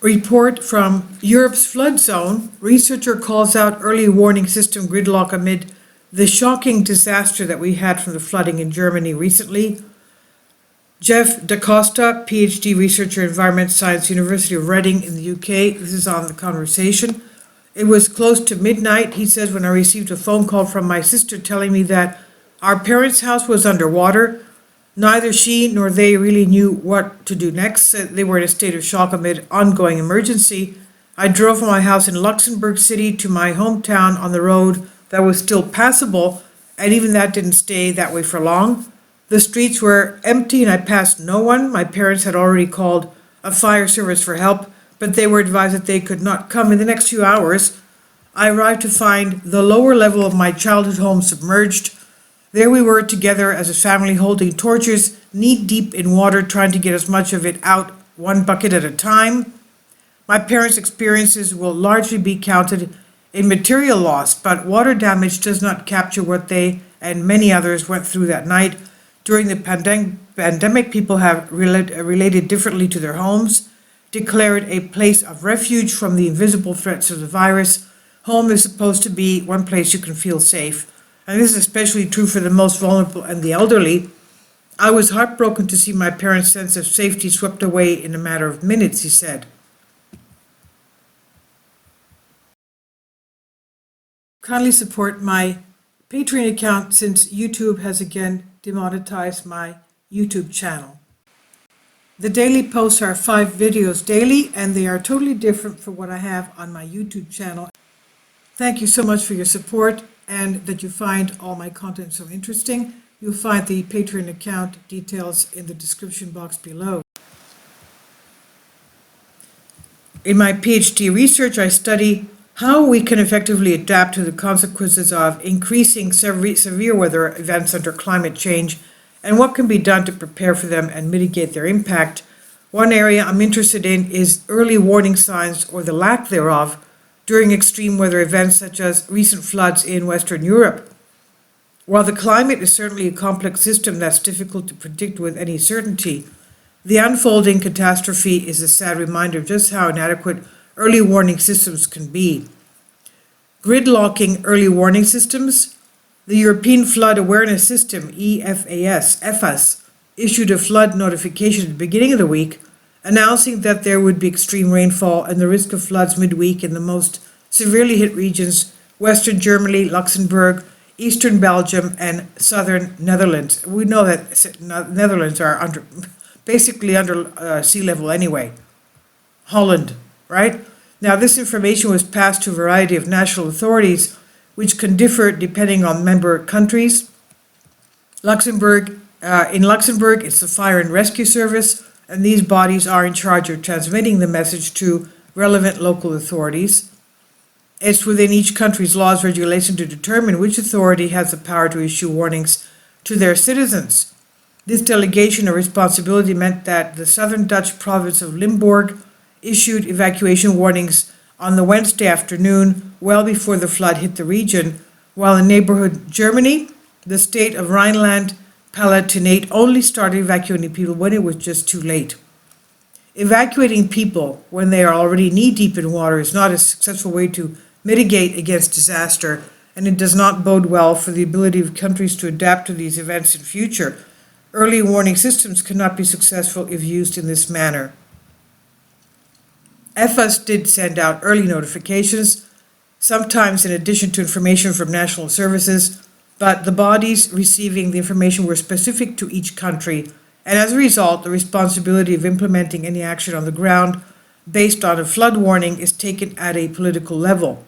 Report from Europe's flood zone. Researcher calls out early warning system gridlock amid the shocking disaster that we had from the flooding in Germany recently. Jeff Da Costa, PhD researcher, Environment Science, University of Reading in the UK. This is on The Conversation. It was close to midnight, he says, when I received a phone call from my sister telling me that our parents' house was underwater. Neither she nor they really knew what to do next. They were in a state of shock amid ongoing emergency. I drove from my house in Luxembourg City to my hometown on the road that was still passable, and even that didn't stay that way for long. The streets were empty and I passed no one. My parents had already called a fire service for help, but they were advised that they could not come in the next few hours. I arrived to find the lower level of my childhood home submerged. There we were together as a family holding torches, knee-deep in water, trying to get as much of it out, one bucket at a time. My parents' experiences will largely be counted in material loss, but water damage does not capture what they and many others went through that night. During the pandemic, people have related differently to their homes, declared a place of refuge from the invisible threats of the virus. Home is supposed to be one place you can feel safe. And this is especially true for the most vulnerable and the elderly. I was heartbroken to see my parents' sense of safety swept away in a matter of minutes, he said. Kindly support my Patreon account since YouTube has again demonetized my YouTube channel. The daily posts are 5 videos daily, and they are totally different from what I have on my YouTube channel. Thank you so much for your support and that you find all my content so interesting. You'll find the Patreon account details in the description box below. In my PhD research, I study how we can effectively adapt to the consequences of increasing severe weather events under climate change and what can be done to prepare for them and mitigate their impact. One area I'm interested in is early warning signs, or the lack thereof, during extreme weather events such as recent floods in Western Europe. While the climate is certainly a complex system that's difficult to predict with any certainty, the unfolding catastrophe is a sad reminder of just how inadequate early warning systems can be. Gridlocking early warning systems. The European Flood Awareness System, EFAS, issued a flood notification at the beginning of the week, announcing that there would be extreme rainfall and the risk of floods midweek in the most severely hit regions: Western Germany, Luxembourg, Eastern Belgium, and Southern Netherlands. We know that Netherlands are basically under sea level anyway. Holland, right? Now, this information was passed to a variety of national authorities, which can differ depending on member countries. In Luxembourg, it's the Fire and Rescue Service, and these bodies are in charge of transmitting the message to relevant local authorities. It's within each country's laws and regulation to determine which authority has the power to issue warnings to their citizens. This delegation of responsibility meant that the southern Dutch province of Limburg issued evacuation warnings on the Wednesday afternoon, well before the flood hit the region, while in neighborhood Germany, the state of Rhineland-Palatinate only started evacuating people when it was just too late. Evacuating people when they are already knee-deep in water is not a successful way to mitigate against disaster, and it does not bode well for the ability of countries to adapt to these events in future. Early warning systems cannot be successful if used in this manner. EFAS did send out early notifications, sometimes in addition to information from national services, but the bodies receiving the information were specific to each country, and as a result, the responsibility of implementing any action on the ground based on a flood warning is taken at a political level.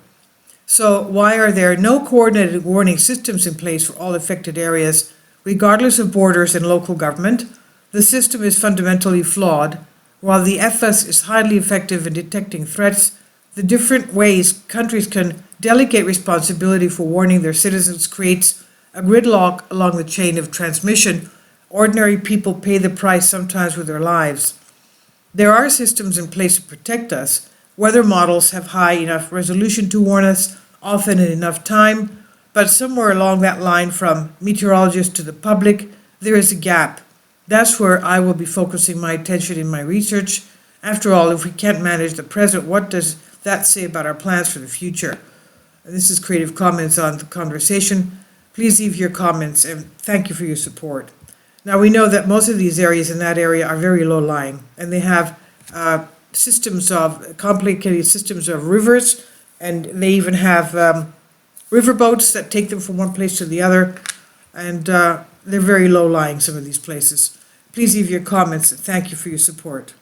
So why are there no coordinated warning systems in place for all affected areas, regardless of borders and local government? The system is fundamentally flawed. While the EFAS is highly effective in detecting threats, the different ways countries can delegate responsibility for warning their citizens creates a gridlock along the chain of transmission. Ordinary people pay the price, sometimes with their lives. There are systems in place to protect us. Weather models have high enough resolution to warn us, often in enough time, but somewhere along that line from meteorologists to the public, there is a gap. That's where I will be focusing my attention in my research. After all, if we can't manage the present, what does that say about our plans for the future? This is Creative Comments on the conversation. Please leave your comments and thank you for your support. Now, we know that most of these areas in that area are very low-lying, and they have complicated systems of rivers, and they even have riverboats that take them from one place to the other, and they're very low-lying, some of these places. Please leave your comments and thank you for your support.